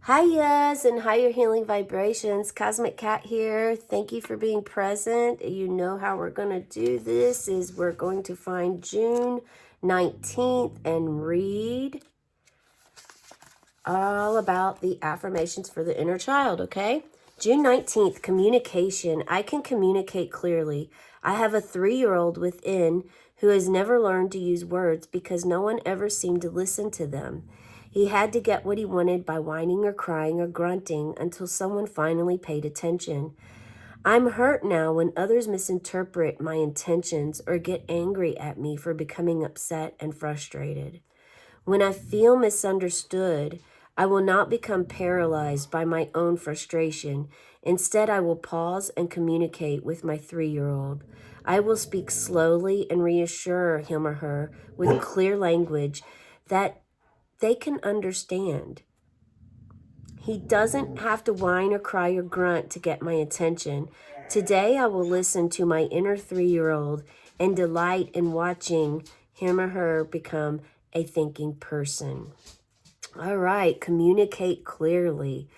Hiya's and higher healing vibrations. Cosmic Cat here. Thank you for being present. You know how we're going to do this is we're going to find June 19th and read all about the affirmations for the inner child, okay? June 19th, communication. I can communicate clearly. I have a 3-year-old within who has never learned to use words because no one ever seemed to listen to them. He had to get what he wanted by whining or crying or grunting until someone finally paid attention. I'm hurt now when others misinterpret my intentions or get angry at me for becoming upset and frustrated. When I feel misunderstood, I will not become paralyzed by my own frustration. Instead, I will pause and communicate with my 3-year-old. I will speak slowly and reassure him or her with clear language that they can understand. He doesn't have to whine or cry or grunt to get my attention. Today, I will listen to my inner 3-year-old and delight in watching him or her become a thinking person. All right, communicate clearly.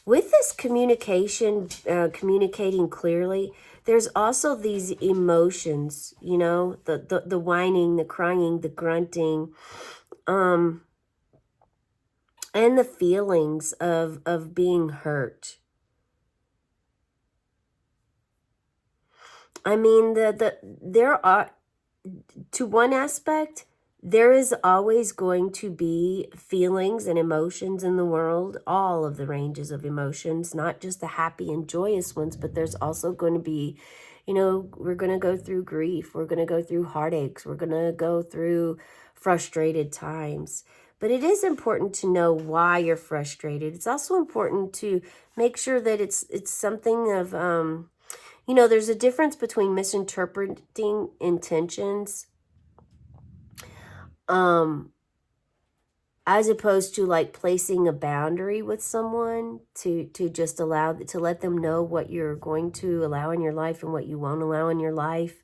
With this communication, communicating clearly, there's also these emotions, you know, the whining, the crying, the grunting, and the feelings of being hurt. I mean, there are, to one aspect, there is always going to be feelings and emotions in the world, all of the ranges of emotions, not just the happy and joyous ones, but there's also going to be, you know, we're going to go through grief, we're going to go through heartaches, we're going to go through frustrated times. But it is important to know why you're frustrated. It's also important to make sure that it's something of, you know, there's a difference between misinterpreting intentions as opposed to like placing a boundary with someone to just allow, to let them know what you're going to allow in your life and what you won't allow in your life.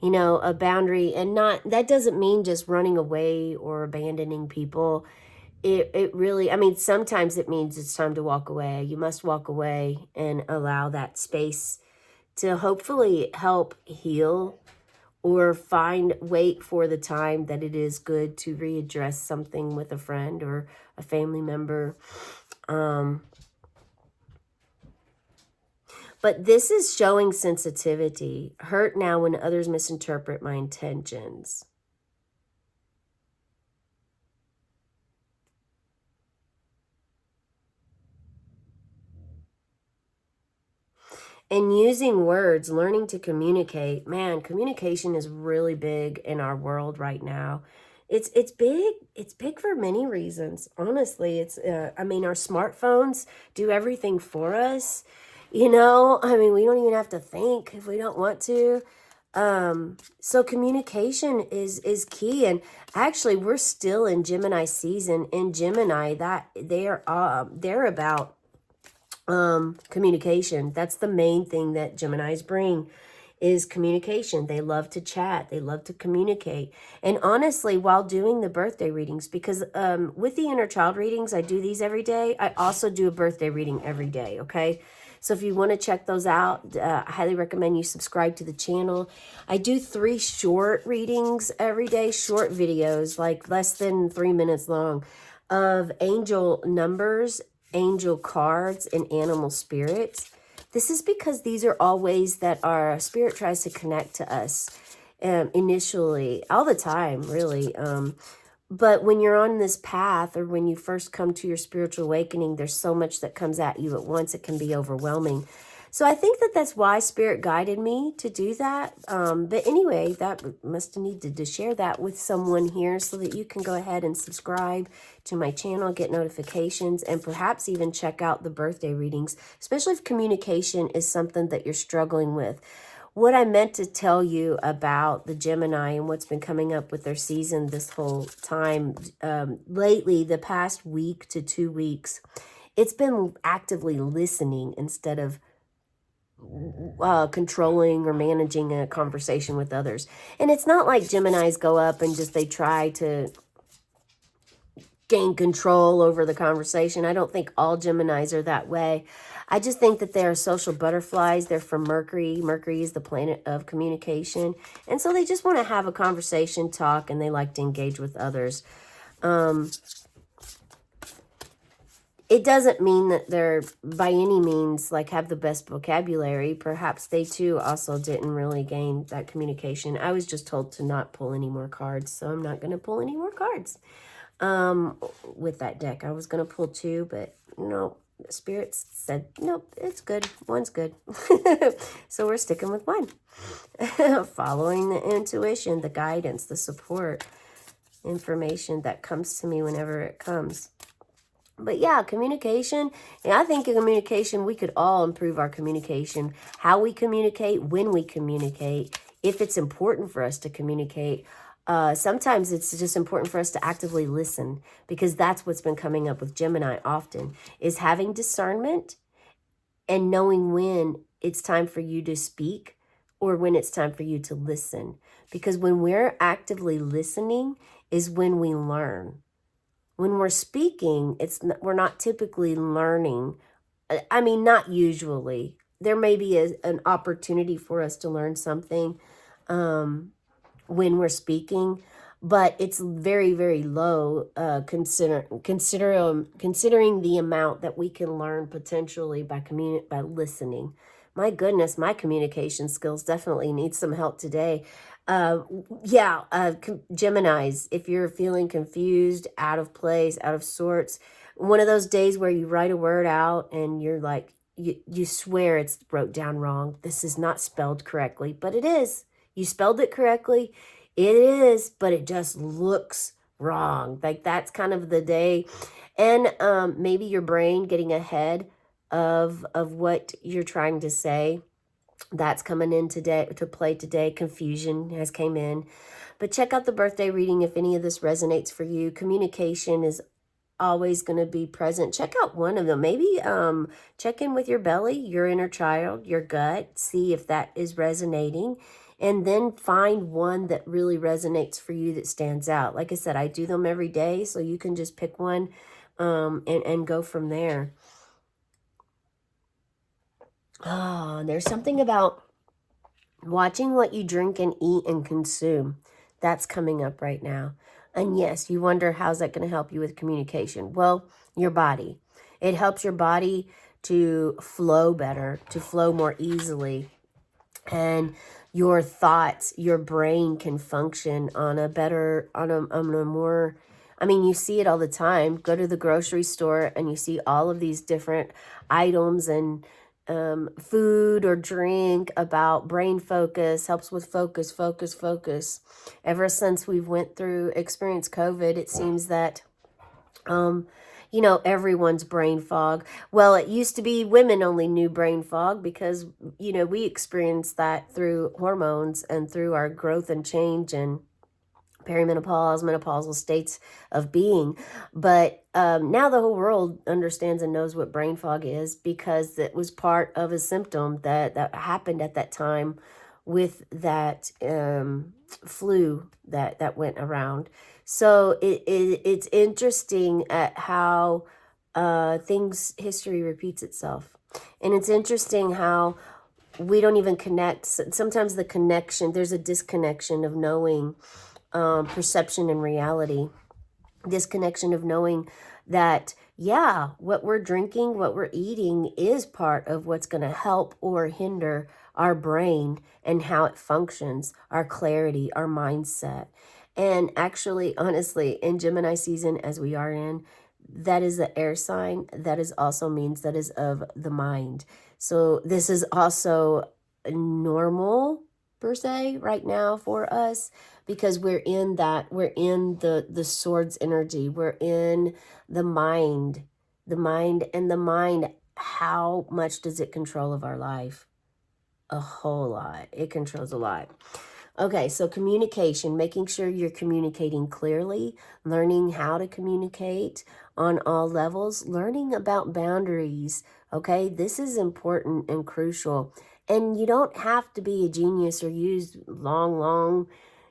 You know, a boundary, and not, that doesn't mean just running away or abandoning people. It really, I mean, sometimes it means it's time to walk away. You must walk away and allow that space to hopefully help heal, or wait for the time that it is good to readdress something with a friend or a family member. But this is showing sensitivity. Hurt now when others misinterpret my intentions. And using words, learning to communicate. Man, communication is really big in our world right now. It's big. It's big for many reasons. Honestly, it's I mean, our smartphones do everything for us. You know, I mean, we don't even have to think if we don't want to. So communication is key. And actually, we're still in Gemini season. In Gemini, that they're about communication. That's the main thing that Geminis bring, is communication. They love to chat. They love to communicate. And honestly, while doing the birthday readings, because with the inner child readings, I do these every day. I also do a birthday reading every day, okay? So if you want to check those out, I highly recommend you subscribe to the channel. I do 3 short readings every day, short videos, like less than 3 minutes long, of angel numbers, angel cards, and animal spirits. This is because these are all ways that our spirit tries to connect to us initially, all the time, really. But when you're on this path, or when you first come to your spiritual awakening, there's so much that comes at you at once. It can be overwhelming. So I think that that's why Spirit guided me to do that. But anyway, that must have needed to share that with someone here so that you can go ahead and subscribe to my channel, get notifications, and perhaps even check out the birthday readings, especially if communication is something that you're struggling with. What I meant to tell you about the Gemini and what's been coming up with their season this whole time, lately, the past week to 2 weeks, it's been actively listening instead of controlling or managing a conversation with others. And it's not like Geminis go up and just they try to gain control over the conversation. I don't think all Geminis are that way. I just think that they're social butterflies. They're from Mercury. Mercury is the planet of communication. And so they just want to have a conversation, talk, and they like to engage with others. It doesn't mean that they're by any means like have the best vocabulary. Perhaps they too also didn't really gain that communication. I was just told to not pull any more cards, so I'm not going to pull any more cards with that deck. I was going to pull two, but no, spirits said, nope, it's good. One's good. So we're sticking with one. Following the intuition, the guidance, the support, information that comes to me whenever it comes. But yeah, communication. Yeah, I think in communication, we could all improve our communication. How we communicate, when we communicate, if it's important for us to communicate. Sometimes it's just important for us to actively listen, because that's what's been coming up with Gemini often, is having discernment and knowing when it's time for you to speak or when it's time for you to listen. Because when we're actively listening is when we learn. When we're speaking, we're not typically learning. I mean, not usually. There may be an opportunity for us to learn something when we're speaking, but it's very, very low considering the amount that we can learn potentially by listening. My goodness, my communication skills definitely need some help today. Geminis, if you're feeling confused, out of place, out of sorts, one of those days where you write a word out and you're like, you swear it's wrote down wrong. This is not spelled correctly, but it is. You spelled it correctly. It is, but it just looks wrong. Like that's kind of the day. And maybe your brain getting ahead of what you're trying to say. That's coming in today to play today. Confusion has came in. But check out the birthday reading if any of this resonates for you. Communication is always going to be present. Check out one of them. Maybe check in with your belly, your inner child, your gut. See if that is resonating. And then find one that really resonates for you that stands out. Like I said, I do them every day, so you can just pick one and go from there. Oh, there's something about watching what you drink and eat and consume. That's coming up right now. And yes, you wonder, how's that going to help you with communication? Well, your body. It helps your body to flow better, to flow more easily. And your thoughts, your brain can function on a better, on a more, I mean, you see it all the time. Go to the grocery store and you see all of these different items and food or drink about brain focus, helps with focus. Ever since we've experienced COVID, it seems that, everyone's brain fog. Well, it used to be women only knew brain fog because, we experienced that through hormones and through our growth and change and perimenopause, menopausal states of being. But now the whole world understands and knows what brain fog is, because it was part of a symptom that happened at that time with that flu that went around. So it's interesting at how history repeats itself. And it's interesting how we don't even connect. Sometimes there's a disconnection of knowing perception and reality. Disconnection of knowing that, yeah, what we're drinking, what we're eating is part of what's going to help or hinder our brain and how it functions, our clarity, our mindset. And actually, honestly, in Gemini season, as we are in, that is the air sign. That is also means that is of the mind. So this is also normal per se right now for us, because we're in the swords energy. We're in the mind, and the mind. How much does it control of our life? A whole lot. It controls a lot. Okay, so communication, making sure you're communicating clearly, learning how to communicate on all levels, learning about boundaries. Okay, this is important and crucial. And you don't have to be a genius or use long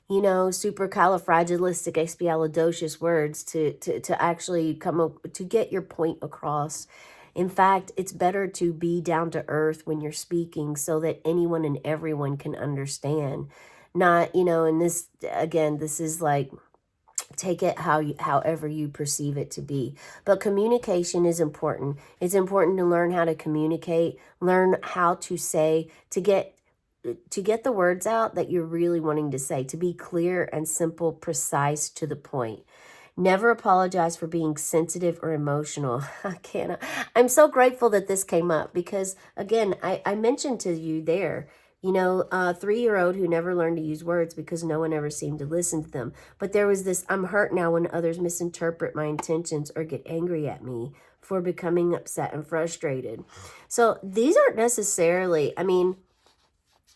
you know, supercalifragilisticexpialidocious words to actually come up to get your point across. In fact, it's better to be down to earth when you're speaking so that anyone and everyone can understand. Not, you know, and this, again, this is like, take it however you perceive it to be, but communication is important. It's important to learn how to communicate, learn how to say, to get the words out that you're really wanting to say, to be clear and simple, precise, to the point. Never apologize for being sensitive or emotional. I can't. I'm so grateful that this came up because, again, I mentioned to you there, you know, a 3-year-old who never learned to use words because no one ever seemed to listen to them. But there was this, I'm hurt now when others misinterpret my intentions or get angry at me for becoming upset and frustrated. So these aren't necessarily, I mean,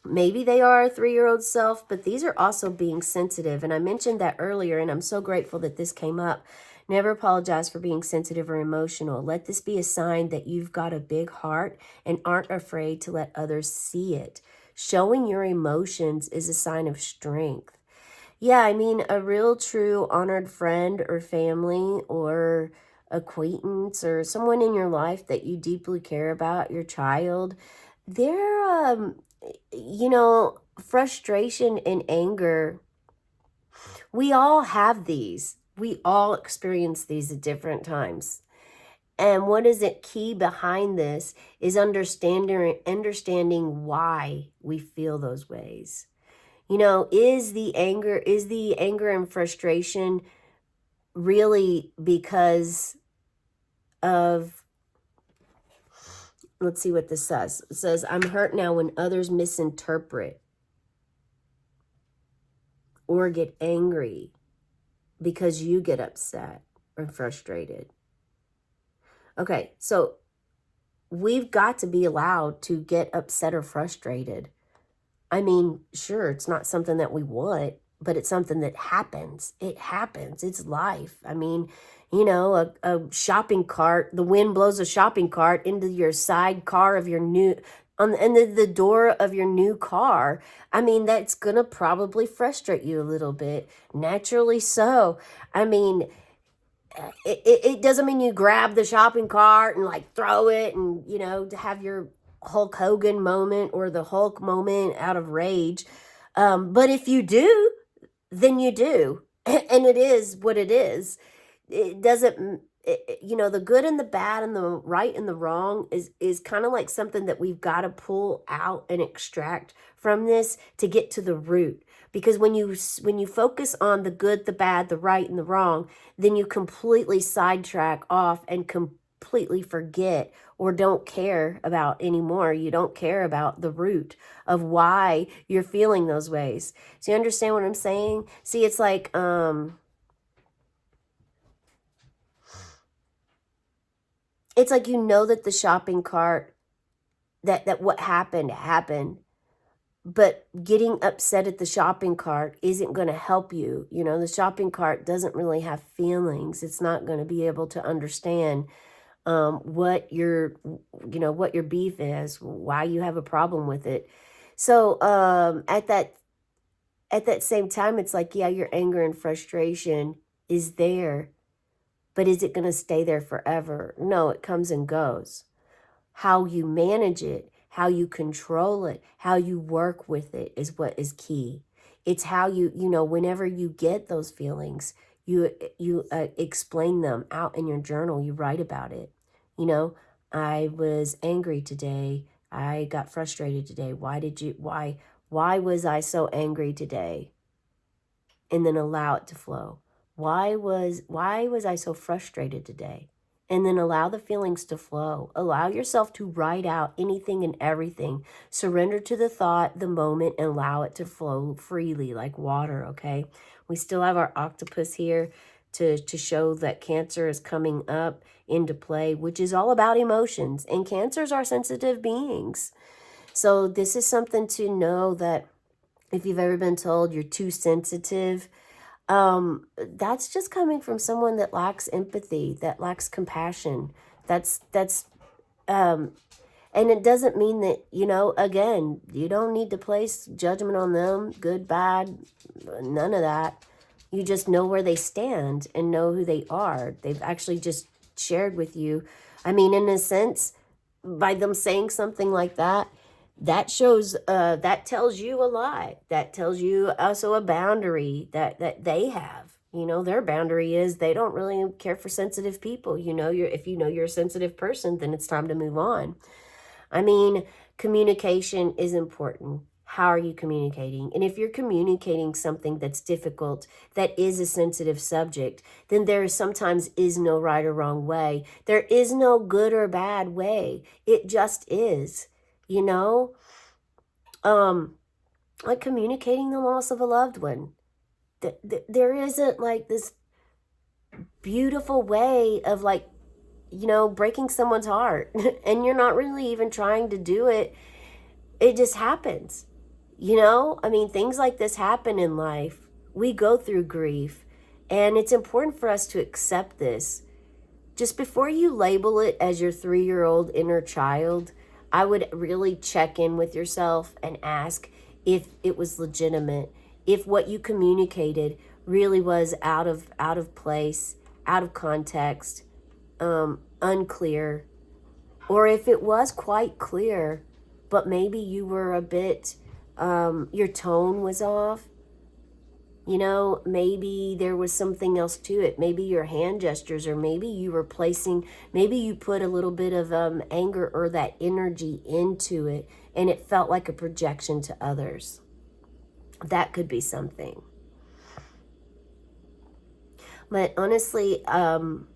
maybe they are a 3-year-old self, but these are also being sensitive. And I mentioned that earlier, and I'm so grateful that this came up. Never apologize for being sensitive or emotional. Let this be a sign that you've got a big heart and aren't afraid to let others see it. Showing your emotions is a sign of strength. Yeah, I mean, a real, true, honored friend or family or acquaintance or someone in your life that you deeply care about, your child, they're, you know, frustration and anger, we all have these. We all experience these at different times. And what is it key behind this is understanding why we feel those ways. You know, is the anger and frustration really because of, let's see what this says. It says, I'm hurt now when others misinterpret or get angry because you get upset or frustrated. Okay, so we've got to be allowed to get upset or frustrated. I mean, sure, it's not something that we want, but it's something that happens. It happens. It's life. I mean, you know, a shopping cart, the wind blows a shopping cart into your side car of your new, on the door of your new car. I mean, that's going to probably frustrate you a little bit. Naturally so. I mean, it doesn't mean you grab the shopping cart and like throw it and, you know, to have your Hulk Hogan moment or the Hulk moment out of rage. But if you do, then you do. And it is what it is. It doesn't, you know, the good and the bad and the right and the wrong is kind of like something that we've got to pull out and extract from this to get to the root. Because when you focus on the good, the bad, the right, and the wrong, then you completely sidetrack off and completely forget or don't care about anymore. You don't care about the root of why you're feeling those ways. So you understand what I'm saying? See, it's like, it's like, you know, that the shopping cart, that what happened, but getting upset at the shopping cart isn't going to help you. You know, the shopping cart doesn't really have feelings. It's not going to be able to understand what your, you know, what your beef is, why you have a problem with it. So at that same time, it's like, yeah, your anger and frustration is there, but is it going to stay there forever? No, it comes and goes. How you manage it, how you control it, how you work with it is what is key. It's how you know, whenever you get those feelings, you explain them out in your journal. You write about it. You know, I was angry today. I got frustrated today. Why was I so angry today? And then allow it to flow. Why was I so frustrated today? And then allow the feelings to flow. Allow yourself to write out anything and everything. Surrender to the thought, the moment, and allow it to flow freely like water, okay? We still have our octopus here to show that Cancer is coming up into play, which is all about emotions. And Cancers are sensitive beings. So this is something to know, that if you've ever been told you're too sensitive, that's just coming from someone that lacks empathy, that lacks compassion. That's and And it doesn't mean that, you know, again, you don't need to place judgment on them, good, bad, none of that. You just know where they stand and know who they are. They've actually just shared with you. I mean, in a sense, by them saying something like that, that shows, that tells you a lot. That tells you also a boundary that they have. You know, their boundary is they don't really care for sensitive people. You know, if you know you're a sensitive person, then it's time to move on. I mean, communication is important. How are you communicating? And if you're communicating something that's difficult, that is a sensitive subject, then there sometimes is no right or wrong way. There is no good or bad way. It just is, you know? Um, like communicating the loss of a loved one. There isn't like this beautiful way of like, you know, breaking someone's heart. And you're not really even trying to do it. It just happens. You know, I mean, things like this happen in life. We go through grief, and it's important for us to accept this. Just before you label it as your 3-year-old inner child, I would really check in with yourself and ask if it was legitimate, if what you communicated really was out of place, out of context, unclear, or if it was quite clear, but maybe you were a bit, your tone was off. You know, maybe there was something else to it. Maybe your hand gestures, or maybe you were placing, maybe you put a little bit of anger or that energy into it, and it felt like a projection to others. That could be something. But honestly, and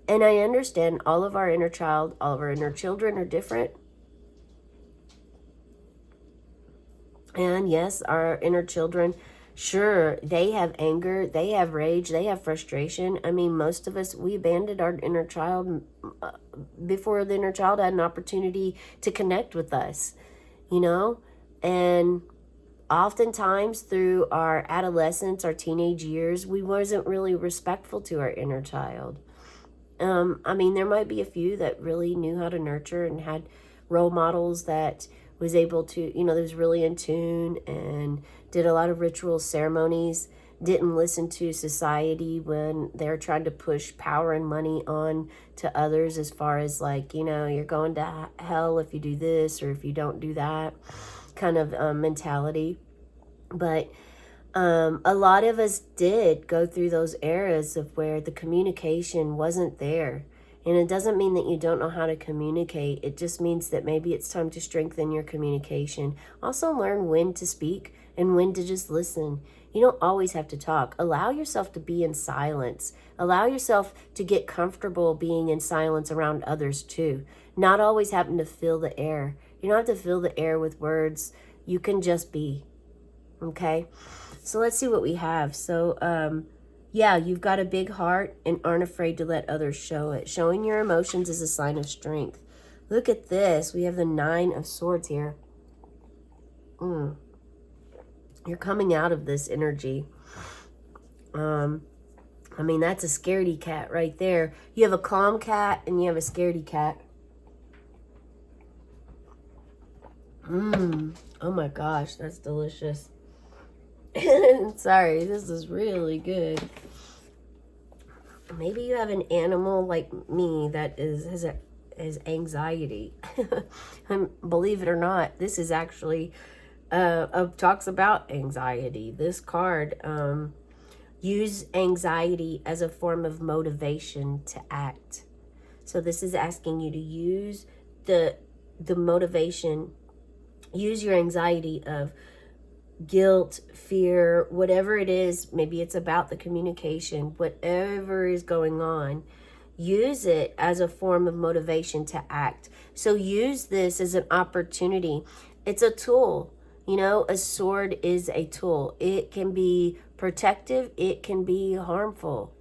I understand all of our inner child, all of our inner children are different. And yes, our inner children, sure, they have anger, they have rage, they have frustration. I mean, most of us, we abandoned our inner child before the inner child had an opportunity to connect with us, you know? And oftentimes through our adolescence, our teenage years, we wasn't really respectful to our inner child. I mean, there might be a few that really knew how to nurture and had role models that was able to, you know, that was really in tune and did a lot of ritual ceremonies, didn't listen to society when they're trying to push power and money on to others as far as like, you know, you're going to hell if you do this or if you don't do that kind of mentality. But a lot of us did go through those eras of where the communication wasn't there. And it doesn't mean that you don't know how to communicate. It just means that maybe it's time to strengthen your communication. Also learn when to speak and when to just listen. You don't always have to talk. Allow yourself to be in silence. Allow yourself to get comfortable being in silence around others too. Not always having to fill the air. You don't have to fill the air with words. You can just be. Okay? So let's see what we have. So, yeah, you've got a big heart and aren't afraid to let others show it. Showing your emotions is a sign of strength. Look at this. We have the 9 of Swords here. You're coming out of this energy. I mean, that's a scaredy cat right there. You have a calm cat and you have a scaredy cat. Oh my gosh, that's delicious. Sorry, this is really good. Maybe you have an animal like me that has anxiety. Believe it or not, this is actually talks about anxiety. This card, use anxiety as a form of motivation to act. So this is asking you to use the motivation, use your anxiety of guilt, fear, whatever it is, maybe it's about the communication, whatever is going on, use it as a form of motivation to act. So use this as an opportunity. It's a tool. You know, a sword is a tool. It can be protective, it can be harmful.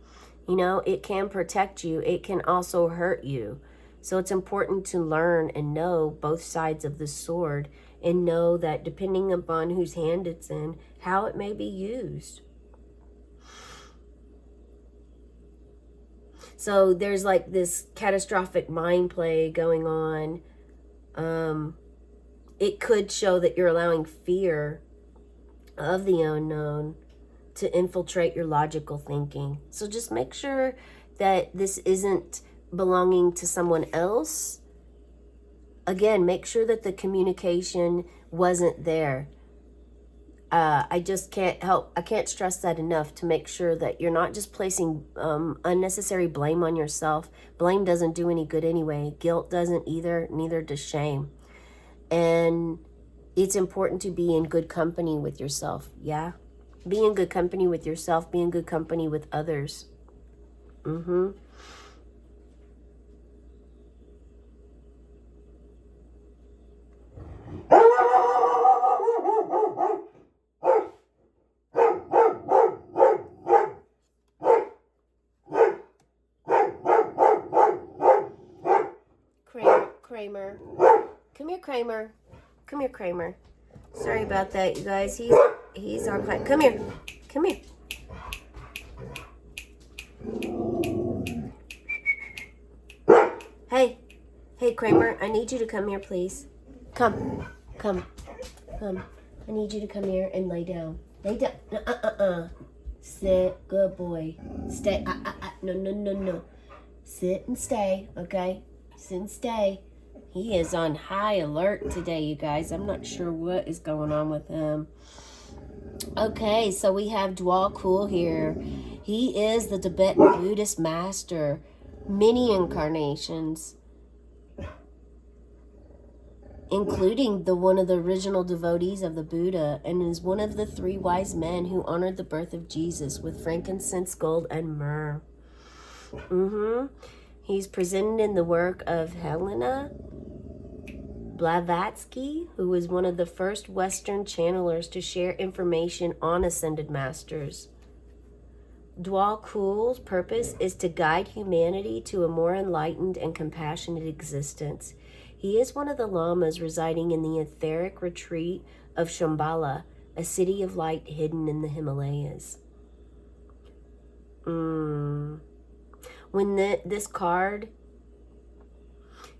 You know, it can protect you, it can also hurt you. So it's important to learn and know both sides of the sword and know that depending upon whose hand it's in, how it may be used. So there's like this catastrophic mind play going on It could show that you're allowing fear of the unknown to infiltrate your logical thinking. So just make sure that this isn't belonging to someone else. Again, make sure that the communication wasn't there. I just I can't stress that enough, to make sure that you're not just placing unnecessary blame on yourself. Blame doesn't do any good anyway. Guilt doesn't either, neither does shame. And it's important to be in good company with yourself, yeah? Be in good company with yourself, be in good company with others. Kramer. Come here, Kramer. Come here, Kramer. Sorry about that, you guys. He's on high. Come here. Come here. Hey. Hey, Kramer. I need you to come here, please. Come. Come. Come. I need you to come here and lay down. Lay down. Sit. Good boy. Stay. No. Sit and stay, okay? Sit and stay. He is on high alert today, you guys. I'm not sure what is going on with him. Okay, so we have Djwal Khul here. He is the Tibetan Buddhist master. Many incarnations, including one of the original devotees of the Buddha, and is one of the 3 wise men who honored the birth of Jesus with frankincense, gold, and myrrh. He's presented in the work of Helena Blavatsky, who was one of the first Western channelers to share information on ascended masters. Djwal Khul's purpose is to guide humanity to a more enlightened and compassionate existence. He is one of the lamas residing in the etheric retreat of Shambhala, a city of light hidden in the Himalayas. When this card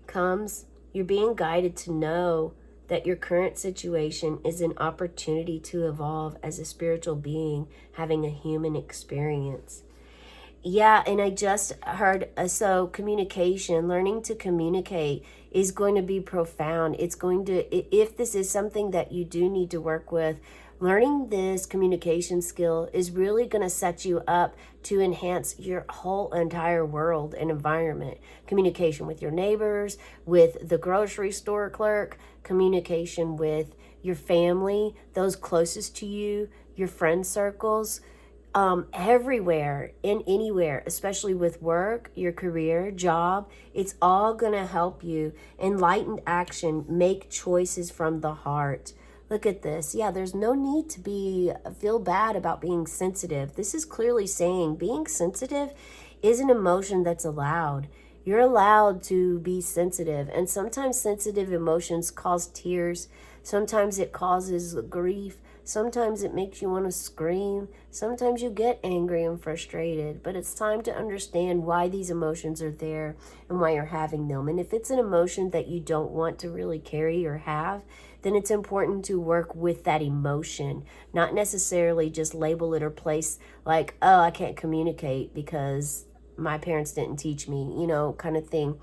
comes, you're being guided to know that your current situation is an opportunity to evolve as a spiritual being having a human experience. Yeah, and I just heard, so communication, learning to communicate is going to be profound. It's going to, if this is something that you do need to work with, learning this communication skill is really going to set you up to enhance your whole entire world and environment. Communication with your neighbors, with the grocery store clerk, communication with your family, those closest to you, your friend circles, everywhere and anywhere, especially with work, your career, job. It's all going to help you. Enlightened action, make choices from the heart. Look at this. Yeah, there's no need to feel bad about being sensitive. This is clearly saying being sensitive is an emotion that's allowed. You're allowed to be sensitive. And sometimes sensitive emotions cause tears. Sometimes it causes grief. Sometimes it makes you want to scream. Sometimes you get angry and frustrated. But it's time to understand why these emotions are there and why you're having them. And if it's an emotion that you don't want to really carry or have, then it's important to work with that emotion, not necessarily just label it or place like, oh, I can't communicate because my parents didn't teach me, kind of thing.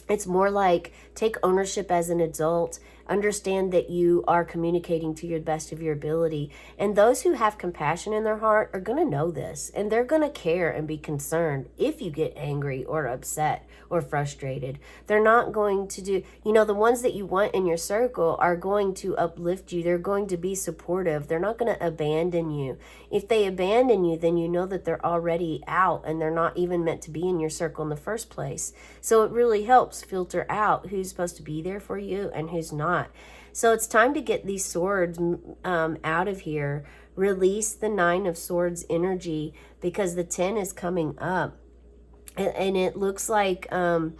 It's more like take ownership as an adult, understand that you are communicating to your best of your ability. And those who have compassion in their heart are going to know this, and they're going to care and be concerned if you get angry or upset or frustrated. They're not going to do, the ones that you want in your circle are going to uplift you. They're going to be supportive. They're not going to abandon you. If they abandon you, then you know that they're already out and they're not even meant to be in your circle in the first place. So it really helps filter out who's supposed to be there for you and who's not. So it's time to get these swords out of here. Release the 9 of Swords energy, because the 10 is coming up. And it looks like, really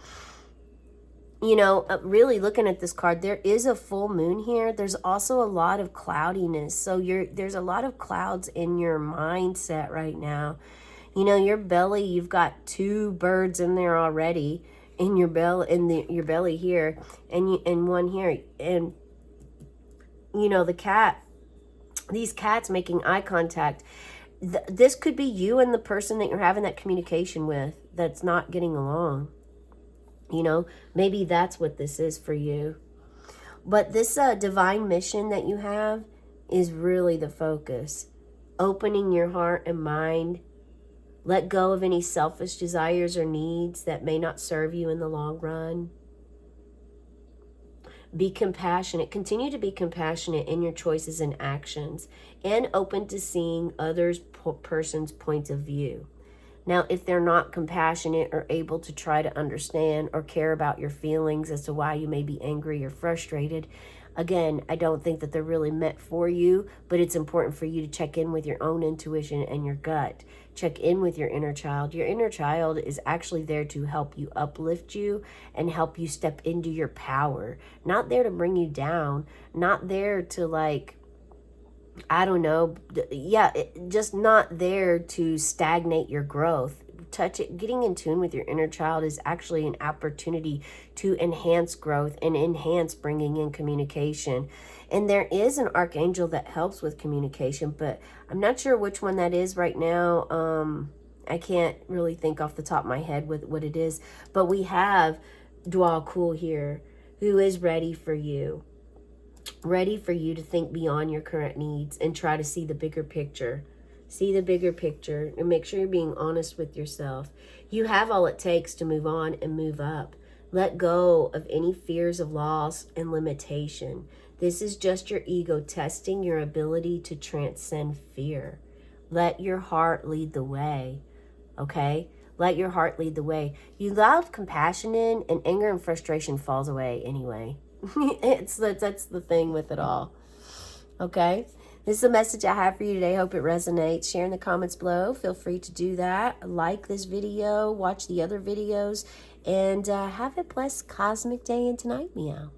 looking at this card, there is a full moon here. There's also a lot of cloudiness. So there's a lot of clouds in your mindset right now. Your belly, you've got 2 birds in there already. in your belly, your belly here, and one here, and you know, the cat, these cats making eye contact. This could be you and the person that you're having that communication with that's not getting along. You know, maybe that's what this is for you. But this divine mission that you have is really the focus. Opening your heart and mind. Let go of any selfish desires or needs that may not serve you in the long run. Be compassionate. Continue to be compassionate in your choices and actions, and open to seeing others' person's point of view. Now, if they're not compassionate or able to try to understand or care about your feelings as to why you may be angry or frustrated, again, I don't think that they're really meant for you, but it's important for you to check in with your own intuition and your gut. Check in with your inner child. Your inner child is actually there to help you, uplift you, and help you step into your power. Not there to bring you down, not there to, like, I don't know, yeah, just not there to stagnate your growth. Touch it. Getting in tune with your inner child is actually an opportunity to enhance growth and enhance bringing in communication. And there is an archangel that helps with communication, but I'm not sure which one that is right now. I can't really think off the top of my head with what it is, but we have Djwal Khul here, who is ready for you to think beyond your current needs and try to see the bigger picture. See the bigger picture and make sure you're being honest with yourself. You have all it takes to move on and move up. Let go of any fears of loss and limitation. This is just your ego testing your ability to transcend fear. Let your heart lead the way, okay? Let your heart lead the way. You allow compassion in, and anger and frustration falls away anyway. That's the thing with it all. Okay, this is the message I have for you today. Hope it resonates. Share in the comments below. Feel free to do that. Like this video, watch the other videos, and have a blessed cosmic day and tonight, meow.